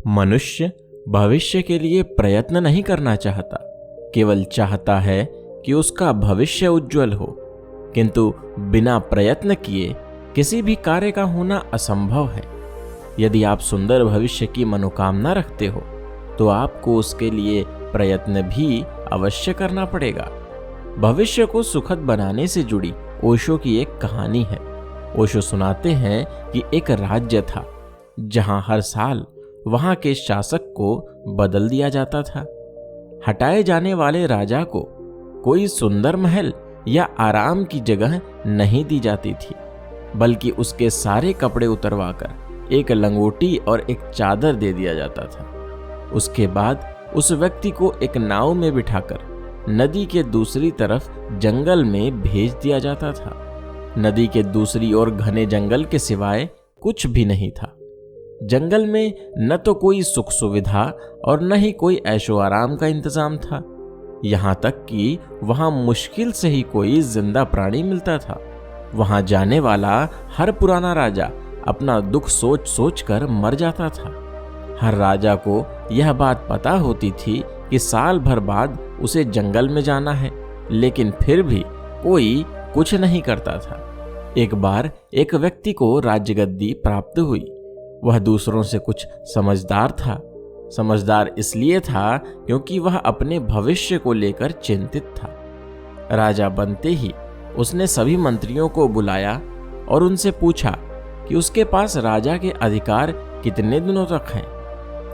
मनुष्य भविष्य के लिए प्रयत्न नहीं करना चाहता, केवल चाहता है कि उसका भविष्य उज्जवल हो। किंतु बिना प्रयत्न किए किसी भी कार्य का होना असंभव है। यदि आप सुंदर भविष्य की मनोकामना रखते हो तो आपको उसके लिए प्रयत्न भी अवश्य करना पड़ेगा। भविष्य को सुखद बनाने से जुड़ी ओशो की एक कहानी है। ओशो सुनाते हैं कि एक राज्य था जहां हर साल वहां के शासक को बदल दिया जाता था। हटाए जाने वाले राजा को कोई सुंदर महल या आराम की जगह नहीं दी जाती थी, बल्कि उसके सारे कपड़े उतरवाकर एक लंगोटी और एक चादर दे दिया जाता था। उसके बाद उस व्यक्ति को एक नाव में बिठाकर नदी के दूसरी तरफ जंगल में भेज दिया जाता था। नदी के दूसरी ओर घने जंगल के सिवाय कुछ भी नहीं था। जंगल में न तो कोई सुख सुविधा और न ही कोई ऐशो आराम का इंतजाम था। यहां तक कि वहां मुश्किल से ही कोई जिंदा प्राणी मिलता था। वहां जाने वाला हर पुराना राजा अपना दुख सोच सोच कर मर जाता था। हर राजा को यह बात पता होती थी कि साल भर बाद उसे जंगल में जाना है, लेकिन फिर भी कोई कुछ नहीं करता था। एक बार एक व्यक्ति को राजगद्दी प्राप्त हुई। वह दूसरों से कुछ समझदार था। समझदार इसलिए था क्योंकि वह अपने भविष्य को लेकर चिंतित था। राजा बनते ही उसने सभी मंत्रियों को बुलाया और उनसे पूछा कि उसके पास राजा के अधिकार कितने दिनों तक हैं।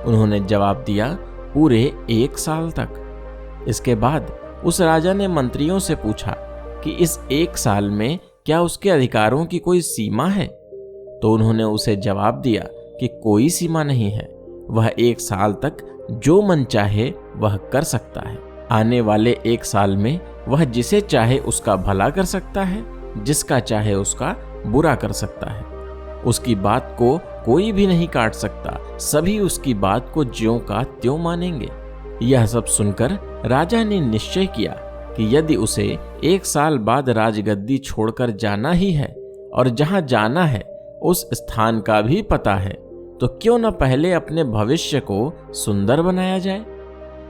उन्होंने जवाब दिया, पूरे 1 साल तक। इसके बाद उस राजा ने मंत्रियों से पूछा कि इस 1 साल में क्या उसके अधिकारों की कोई सीमा है। तो उन्होंने उसे जवाब दिया कि कोई सीमा नहीं है, वह 1 साल तक जो मन चाहे वह कर सकता है। आने वाले 1 साल में वह जिसे चाहे उसका भला कर सकता है, जिसका चाहे उसका बुरा कर सकता है। उसकी बात को कोई भी नहीं काट सकता, सभी उसकी बात को ज्यों का त्यों मानेंगे। यह सब सुनकर राजा ने निश्चय किया कि यदि उसे 1 साल बाद राजगद्दी छोड़कर जाना ही है और जहां जाना है उस स्थान का भी पता है, तो क्यों न पहले अपने भविष्य को सुंदर बनाया जाए,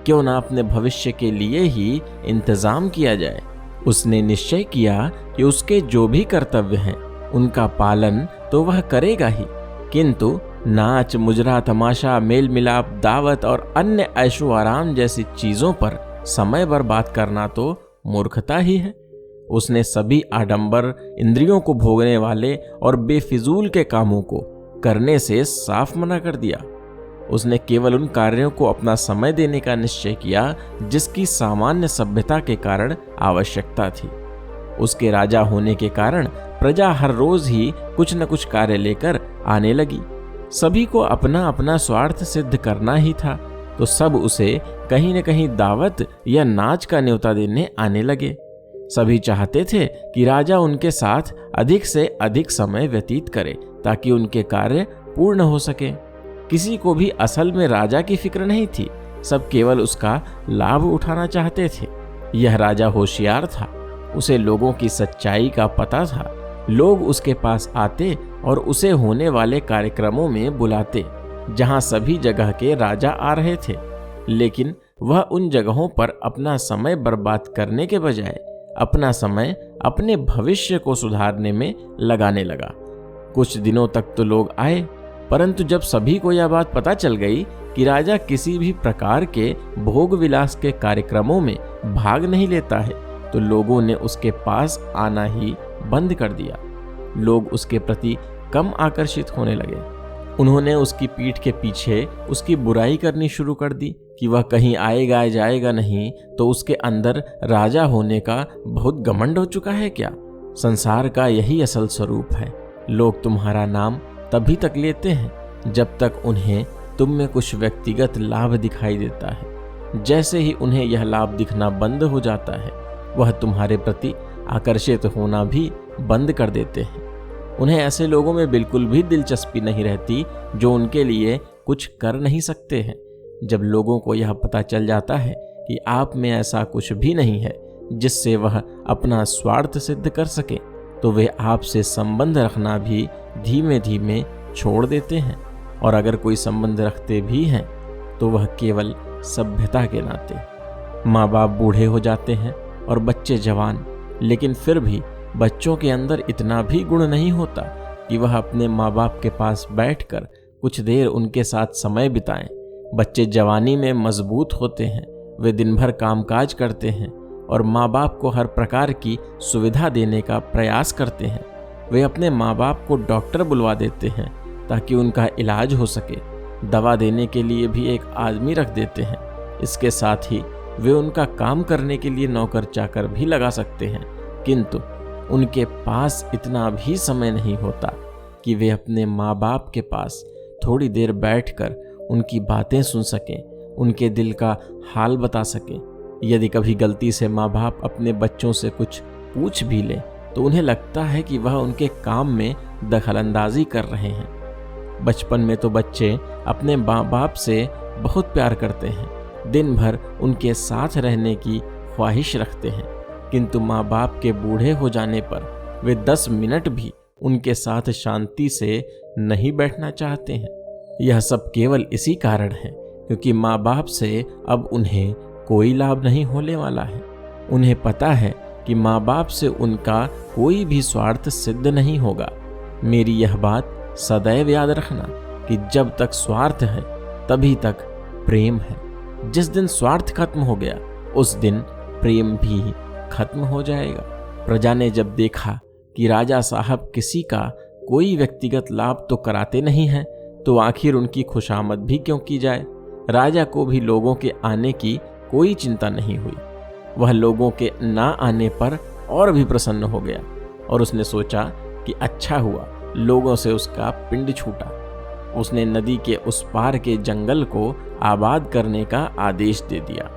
क्यों न अपने भविष्य के लिए ही इंतजाम किया जाए। उसने निश्चय किया कि उसके जो भी कर्तव्य हैं उनका पालन तो वह करेगा ही, किंतु नाच मुजरा तमाशा मेल मिलाप दावत और अन्य ऐशो आराम जैसी चीजों पर समय बर्बाद करना तो मूर्खता ही है। उसने सभी आडंबर, इंद्रियों को भोगने वाले और बेफिजूल के कामों को करने से साफ मना कर दिया। उसने केवल उन कार्यों को अपना समय देने का निश्चय किया जिसकी सामान्य सभ्यता के कारण आवश्यकता थी। उसके राजा होने के कारण प्रजा हर रोज ही कुछ न कुछ कार्य लेकर आने लगी। सभी को अपना अपना स्वार्थ सिद्ध करना ही था, तो सब उसे कहीं न कहीं दावत या नाच का न्योता देने आने लगे। सभी चाहते थे कि राजा उनके साथ अधिक से अधिक समय व्यतीत करे ताकि उनके कार्य पूर्ण हो सके। किसी को भी असल में राजा की फिक्र नहीं थी, सब केवल उसका लाभ उठाना चाहते थे। यह राजा होशियार था, उसे लोगों की सच्चाई का पता था। लोग उसके पास आते और उसे होने वाले कार्यक्रमों में बुलाते जहां सभी जगह के राजा आ रहे थे, लेकिन वह उन जगहों पर अपना समय बर्बाद करने के बजाय अपना समय अपने भविष्य को सुधारने में लगाने लगा। कुछ दिनों तक तो लोग आए, परंतु जब सभी को यह बात पता चल गई कि राजा किसी भी प्रकार के भोग विलास के कार्यक्रमों में भाग नहीं लेता है, तो लोगों ने उसके पास आना ही बंद कर दिया। लोग उसके प्रति कम आकर्षित होने लगे। उन्होंने उसकी पीठ के पीछे उसकी बुराई करनी शुरू कर दी कि वह कहीं आएगा जाएगा नहीं, तो उसके अंदर राजा होने का बहुत घमंड हो चुका है क्या। संसार का यही असल स्वरूप है। लोग तुम्हारा नाम तभी तक लेते हैं जब तक उन्हें तुम में कुछ व्यक्तिगत लाभ दिखाई देता है। जैसे ही उन्हें यह लाभ दिखना बंद हो जाता है, वह तुम्हारे प्रति आकर्षित होना भी बंद कर देते हैं। उन्हें ऐसे लोगों में बिल्कुल भी दिलचस्पी नहीं रहती जो उनके लिए कुछ कर नहीं सकते हैं। जब लोगों को यह पता चल जाता है कि आप में ऐसा कुछ भी नहीं है जिससे वह अपना स्वार्थ सिद्ध कर सके, तो वे आपसे संबंध रखना भी धीमे धीमे छोड़ देते हैं। और अगर कोई संबंध रखते भी हैं तो वह केवल सभ्यता के नाते। माँ बाप बूढ़े हो जाते हैं और बच्चे जवान, लेकिन फिर भी बच्चों के अंदर इतना भी गुण नहीं होता कि वह अपने माँ बाप के पास बैठकर कुछ देर उनके साथ समय बिताएं। बच्चे जवानी में मजबूत होते हैं, वे दिन भर कामकाज करते हैं और माँ बाप को हर प्रकार की सुविधा देने का प्रयास करते हैं। वे अपने माँ बाप को डॉक्टर बुलवा देते हैं ताकि उनका इलाज हो सके। दवा देने के लिए भी एक आदमी रख देते हैं। इसके साथ ही वे उनका काम करने के लिए नौकर चाकर भी लगा सकते हैं, किंतु उनके पास इतना भी समय नहीं होता कि वे अपने माँ बाप के पास थोड़ी देर बैठकर उनकी बातें सुन सकें, उनके दिल का हाल बता सकें। यदि कभी गलती से माँ बाप अपने बच्चों से कुछ पूछ भी लें तो उन्हें लगता है कि वह उनके काम में दखलंदाजी कर रहे हैं। बचपन में तो बच्चे अपने माँ बाप से बहुत प्यार करते हैं, दिन भर उनके साथ रहने की ख्वाहिश रखते हैं, किंतु माँ बाप के बूढ़े हो जाने पर वे 10 मिनट भी उनके साथ शांति से नहीं बैठना चाहते हैं। यह सब केवल इसी कारण है क्योंकि माँ बाप से अब उन्हें कोई लाभ नहीं होने वाला है। उन्हें पता है कि माँ बाप से उनका कोई भी स्वार्थ सिद्ध नहीं होगा। मेरी यह बात सदैव याद रखना कि जब तक स्वार्थ है तभी तक प्रेम है। जिस दिन स्वार्थ खत्म हो गया उस दिन प्रेम भी खत्म हो जाएगा। प्रजा ने जब देखा कि राजा साहब किसी का कोई व्यक्तिगत लाभ तो कराते नहीं हैं, तो आखिर उनकी खुशामद भी क्यों की जाए। राजा को भी लोगों के आने की कोई चिंता नहीं हुई। वह लोगों के ना आने पर और भी प्रसन्न हो गया और उसने सोचा कि अच्छा हुआ लोगों से उसका पिंड छूटा। उसने नदी के उस पार के जंगल को आबाद करने का आदेश दे दिया।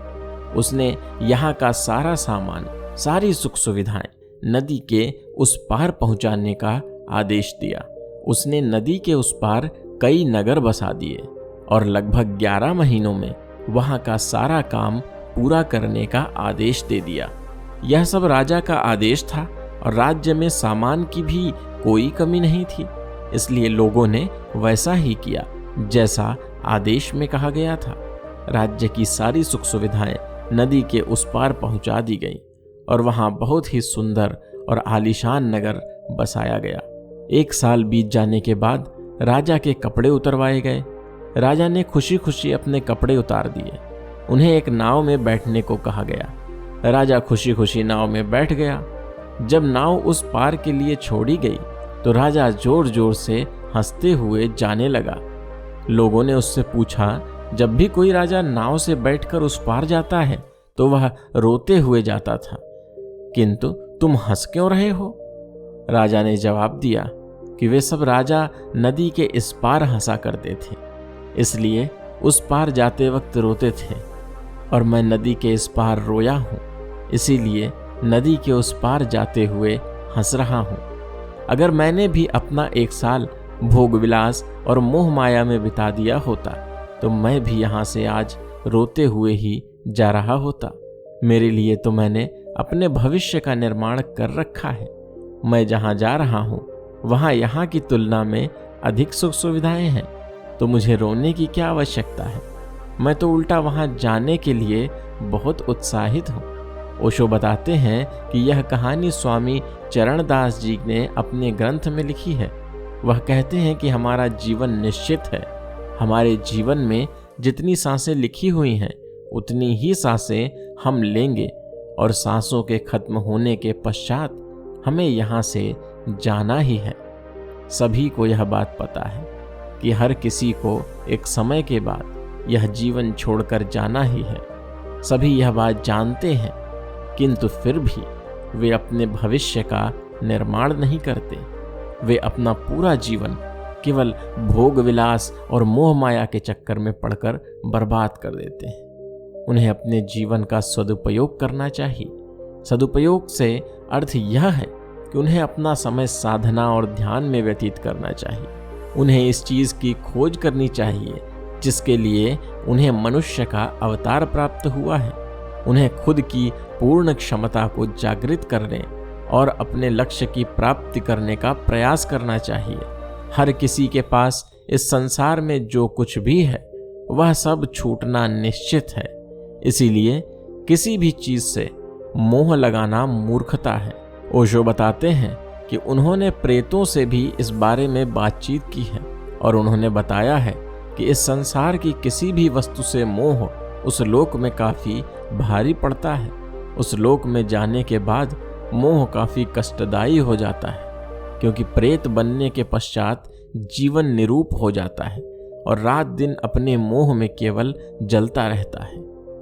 उसने यहाँ का सारा सामान, सारी सुख सुविधाएं नदी के उस पार पहुंचाने का आदेश दिया। उसने नदी के उस पार कई नगर बसा दिए और लगभग 11 महीनों में वहां का सारा काम पूरा करने का आदेश दे दिया। यह सब राजा का आदेश था और राज्य में सामान की भी कोई कमी नहीं थी, इसलिए लोगों ने वैसा ही किया जैसा आदेश में कहा गया था। राज्य की सारी सुख सुविधाएं नदी के उस पार पहुंचा दी गईं और वहां बहुत ही सुंदर और आलीशान नगर बसाया गया। 1 साल बीत जाने के बाद राजा के कपड़े उतरवाए गए। राजा ने खुशी खुशी अपने कपड़े उतार दिए। उन्हें एक नाव में बैठने को कहा गया। राजा खुशी खुशी नाव में बैठ गया। जब नाव उस पार के लिए छोड़ी गई तो राजा जोर जोर से हंसते हुए जाने लगा। लोगों ने उससे पूछा, जब भी कोई राजा नाव से बैठकर उस पार जाता है तो वह रोते हुए जाता था, किंतु तुम हंस क्यों रहे हो? राजा ने जवाब दिया कि वे सब राजा नदी के इस पार हंसा करते थे, इसलिए उस पार जाते वक्त रोते थे और मैं नदी के इस पार रोया हूँ, इसीलिए नदी के उस पार जाते हुए हंस रहा हूँ। अगर मैंने भी अपना 1 साल भोग विलास और मोह माया में बिता दिया होता तो मैं भी यहाँ से आज रोते हुए ही जा रहा होता। मेरे लिए तो मैंने अपने भविष्य का निर्माण कर रखा है। मैं जहाँ जा रहा हूँ वहाँ यहाँ की तुलना में अधिक सुख सुविधाएं हैं, तो मुझे रोने की क्या आवश्यकता है। मैं तो उल्टा वहाँ जाने के लिए बहुत उत्साहित हूँ। ओशो बताते हैं कि यह कहानी स्वामी चरणदास जी ने अपने ग्रंथ में लिखी है। वह कहते हैं कि हमारा जीवन निश्चित है। हमारे जीवन में जितनी सांसें लिखी हुई हैं उतनी ही सांसें हम लेंगे और सांसों के खत्म होने के पश्चात हमें यहाँ से जाना ही है। सभी को यह बात पता है कि हर किसी को एक समय के बाद यह जीवन छोड़कर जाना ही है। सभी यह बात जानते हैं, किंतु फिर भी वे अपने भविष्य का निर्माण नहीं करते। वे अपना पूरा जीवन केवल भोग विलास और मोह माया के चक्कर में पड़कर बर्बाद कर देते हैं। उन्हें अपने जीवन का सदुपयोग करना चाहिए। सदुपयोग से अर्थ यह है कि उन्हें अपना समय साधना और ध्यान में व्यतीत करना चाहिए। उन्हें इस चीज़ की खोज करनी चाहिए जिसके लिए उन्हें मनुष्य का अवतार प्राप्त हुआ है। उन्हें खुद की पूर्ण क्षमता को जागृत करने और अपने लक्ष्य की प्राप्ति करने का प्रयास करना चाहिए। हर किसी के पास इस संसार में जो कुछ भी है वह सब छूटना निश्चित है। इसीलिए किसी भी चीज से मोह लगाना मूर्खता है। ओशो बताते हैं कि उन्होंने प्रेतों से भी इस बारे में बातचीत की है और उन्होंने बताया है कि इस संसार की किसी भी वस्तु से मोह उस लोक में काफी भारी पड़ता है। उस लोक में जाने के बाद मोह काफी कष्टदायी हो जाता है, क्योंकि प्रेत बनने के पश्चात जीवन निरूप हो जाता है और रात दिन अपने मोह में केवल जलता रहता है।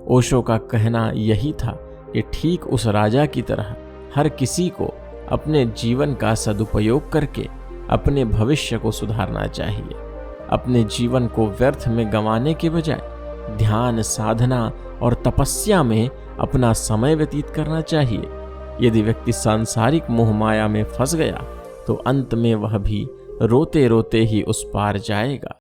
ओशो का कहना यही था कि ठीक उस राजा की तरह हर किसी को अपने जीवन का सदुपयोग करके अपने भविष्य को सुधारना चाहिए। अपने जीवन को व्यर्थ में गंवाने के बजाय ध्यान, साधना और तपस्या में अपना समय व्यतीत करना चाहिए। यदि व्यक्ति सांसारिक मोह माया में फंस गया तो अंत में वह भी रोते रोते ही उस पार जाएगा।